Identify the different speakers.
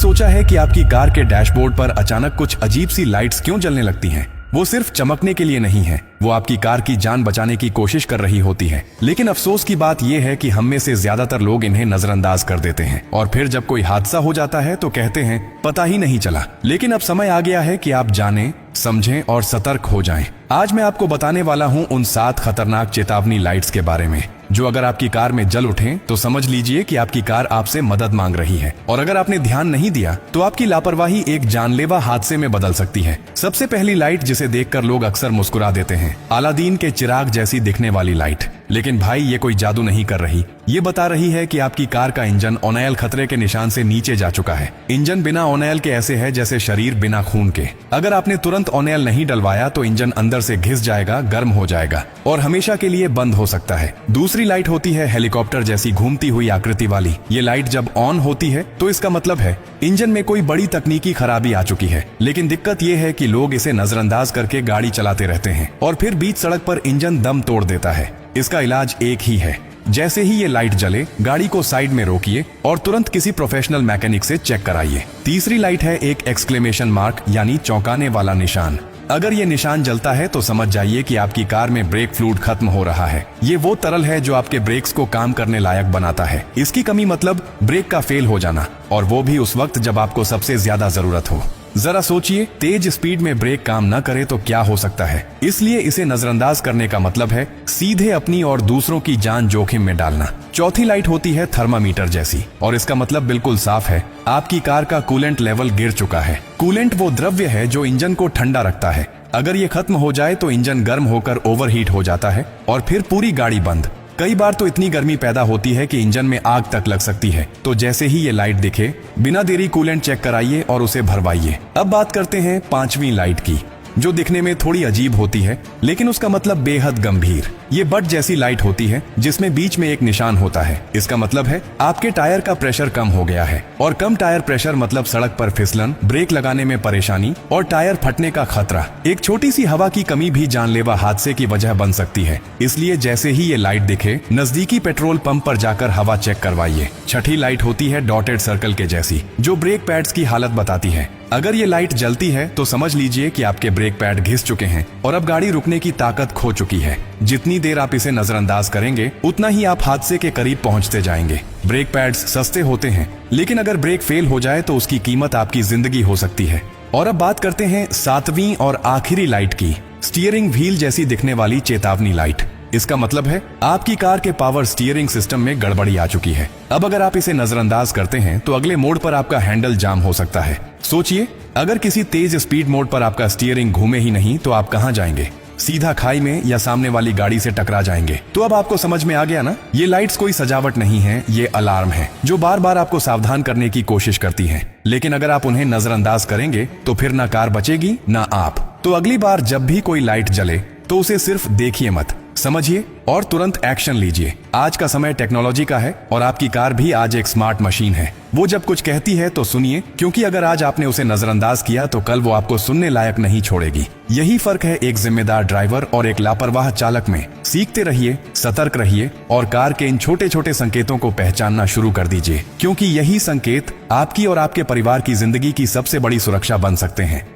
Speaker 1: सोचा है कि आपकी कार के डैशबोर्ड पर अचानक कुछ अजीब सी लाइट्स क्यों जलने लगती हैं? वो सिर्फ चमकने के लिए नहीं है, वो आपकी कार की जान बचाने की कोशिश कर रही होती है। लेकिन अफसोस की बात यह है कि हम में से ज्यादातर लोग इन्हें नजरअंदाज कर देते हैं और फिर जब कोई हादसा हो जाता है तो कहते हैं पता ही नहीं चला। लेकिन अब समय आ गया है कि आप जानें, समझें और सतर्क हो जाएं। आज मैं आपको बताने वाला हूं उन 7 खतरनाक चेतावनी लाइट्स के बारे में जो अगर आपकी कार में जल उठें तो समझ लीजिए कि आपकी कार आपसे मदद मांग रही है, और अगर आपने ध्यान नहीं दिया तो आपकी लापरवाही एक जानलेवा हादसे में बदल सकती है। सबसे पहली लाइट जिसे देखकर लोग अक्सर मुस्कुरा देते हैं, अलादीन के चिराग जैसी दिखने वाली लाइट। लेकिन भाई ये कोई जादू नहीं कर रही, ये बता रही है कि आपकी कार का इंजन ऑन-ऑयल खतरे के निशान से नीचे जा चुका है। इंजन बिना ऑन-ऑयल के ऐसे है जैसे शरीर बिना खून के। अगर आपने तुरंत ऑन-ऑयल नहीं डलवाया तो इंजन अंदर से घिस जाएगा, गर्म हो जाएगा और हमेशा के लिए बंद हो सकता है। दूसरी लाइट होती है हेलीकॉप्टर जैसी घूमती हुई आकृति वाली। ये लाइट जब ऑन होती है तो इसका मतलब है इंजन में कोई बड़ी तकनीकी खराबी आ चुकी है। लेकिन दिक्कत ये है कि लोग इसे नजरअंदाज करके गाड़ी चलाते रहते हैं और फिर बीच सड़क पर इंजन दम तोड़ देता है। इसका इलाज एक ही है, जैसे ही ये लाइट जले गाड़ी को साइड में रोकिए और तुरंत किसी प्रोफेशनल मैकेनिक से चेक कराइए। तीसरी लाइट है एक एक्सक्लेमेशन मार्क यानी चौंकाने वाला निशान। अगर ये निशान जलता है तो समझ जाइए कि आपकी कार में ब्रेक फ्लूइड खत्म हो रहा है। ये वो तरल है जो आपके ब्रेक्स को काम करने लायक बनाता है। इसकी कमी मतलब ब्रेक का फेल हो जाना, और वो भी उस वक्त जब आपको सबसे ज्यादा जरूरत हो। जरा सोचिए, तेज स्पीड में ब्रेक काम न करे तो क्या हो सकता है। इसलिए इसे नजरअंदाज करने का मतलब है सीधे अपनी और दूसरों की जान जोखिम में डालना। चौथी लाइट होती है थर्मामीटर जैसी, और इसका मतलब बिल्कुल साफ है, आपकी कार का कूलेंट लेवल गिर चुका है। कूलेंट वो द्रव्य है जो इंजन को ठंडा रखता है। अगर ये खत्म हो जाए तो इंजन गर्म होकर ओवरहीट हो जाता है और फिर पूरी गाड़ी बंद। कई बार तो इतनी गर्मी पैदा होती है कि इंजन में आग तक लग सकती है। तो जैसे ही ये लाइट दिखे, बिना देरी कूलेंट चेक कराइए और उसे भरवाइए। अब बात करते हैं 5वीं लाइट की, जो दिखने में थोड़ी अजीब होती है लेकिन उसका मतलब बेहद गंभीर। ये बट जैसी लाइट होती है जिसमें बीच में एक निशान होता है। इसका मतलब है आपके टायर का प्रेशर कम हो गया है, और कम टायर प्रेशर मतलब सड़क पर फिसलन, ब्रेक लगाने में परेशानी और टायर फटने का खतरा। एक छोटी सी हवा की कमी भी जानलेवा हादसे की वजह बन सकती है। इसलिए जैसे ही ये लाइट दिखे, नजदीकी पेट्रोल पंप पर जाकर हवा चेक करवाइए। छठी लाइट होती है डॉटेड सर्कल के जैसी, जो ब्रेक पैड्स की हालत बताती है। अगर ये लाइट जलती है तो समझ लीजिए कि आपके ब्रेक पैड घिस चुके हैं और अब गाड़ी रुकने की ताकत खो चुकी है। जितनी देर आप इसे नजरअंदाज करेंगे उतना ही आप हादसे के करीब पहुंचते जाएंगे। ब्रेक पैड्स सस्ते होते हैं, लेकिन अगर ब्रेक फेल हो जाए तो उसकी कीमत आपकी जिंदगी हो सकती है। और अब बात करते हैं 7वीं और आखिरी लाइट की, स्टीयरिंग व्हील जैसी दिखने वाली चेतावनी लाइट। इसका मतलब है आपकी कार के पावर स्टीयरिंग सिस्टम में गड़बड़ी आ चुकी है। अब अगर आप इसे नजरअंदाज करते हैं तो अगले मोड़ पर आपका हैंडल जाम हो सकता है। सोचिए, अगर किसी तेज स्पीड मोड पर आपका स्टीयरिंग घूमे ही नहीं तो आप कहां जाएंगे? सीधा खाई में या सामने वाली गाड़ी से टकरा जाएंगे। तो अब आपको समझ में आ गया ना, ये लाइट्स कोई सजावट नहीं है, ये अलार्म है जो बार बार आपको सावधान करने की कोशिश करती है। लेकिन अगर आप उन्हें नजरअंदाज करेंगे तो फिर ना कार बचेगी ना आप। तो अगली बार जब भी कोई लाइट जले तो उसे सिर्फ देखिए मत, समझिए और तुरंत एक्शन लीजिए। आज का समय टेक्नोलॉजी का है और आपकी कार भी आज एक स्मार्ट मशीन है। वो जब कुछ कहती है तो सुनिए, क्योंकि अगर आज आपने उसे नजरअंदाज किया तो कल वो आपको सुनने लायक नहीं छोड़ेगी। यही फर्क है एक जिम्मेदार ड्राइवर और एक लापरवाह चालक में। सीखते रहिए, सतर्क रहिए और कार के इन छोटे छोटे संकेतों को पहचानना शुरू कर दीजिए, क्योंकि यही संकेत आपकी और आपके परिवार की जिंदगी की सबसे बड़ी सुरक्षा बन सकते हैं।